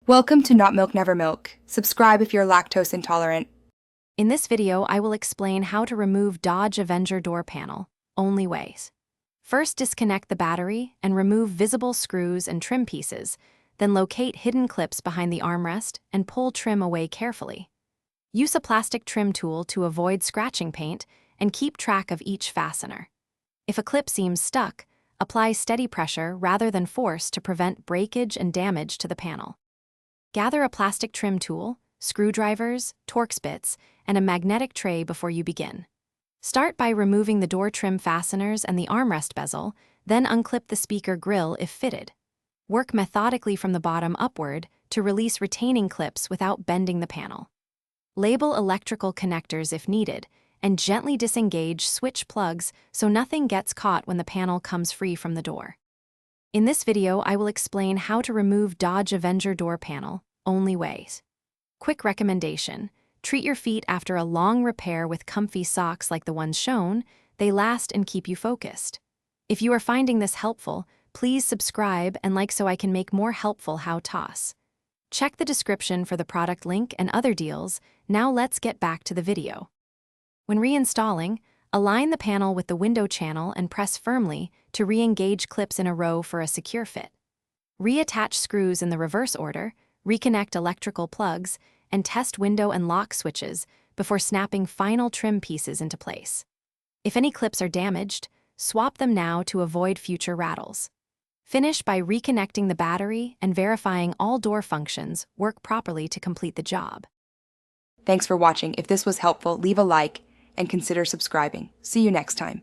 Welcome to Not Milk Never Milk. Subscribe if you're lactose intolerant. In this video, I will explain how to remove Dodge Avenger door panel, only ways. First, disconnect the battery and remove visible screws and trim pieces, then locate hidden clips behind the armrest and pull trim away carefully. Use a plastic trim tool to avoid scratching paint and keep track of each fastener. If a clip seems stuck, apply steady pressure rather than force to prevent breakage and damage to the panel. Gather a plastic trim tool, screwdrivers, Torx bits, and a magnetic tray before you begin. Start by removing the door trim fasteners and the armrest bezel, then unclip the speaker grill if fitted. Work methodically from the bottom upward to release retaining clips without bending the panel. Label electrical connectors if needed, and gently disengage switch plugs so nothing gets caught when the panel comes free from the door. In this video, I will explain how to remove Dodge Avenger door panel, only ways. Quick recommendation: treat your feet after a long repair with comfy socks like the ones shown. They last and keep you focused. If you are finding this helpful, please subscribe and like so I can make more helpful how-tos. Check the description for the product link and other deals. Now let's get back to the video. When reinstalling, align the panel with the window channel and press firmly to re-engage clips in a row for a secure fit. Reattach screws in the reverse order, reconnect electrical plugs, and test window and lock switches before snapping final trim pieces into place. If any clips are damaged, swap them now to avoid future rattles. Finish by reconnecting the battery and verifying all door functions work properly to complete the job. Thanks for watching. If this was helpful, leave a like and consider subscribing. See you next time.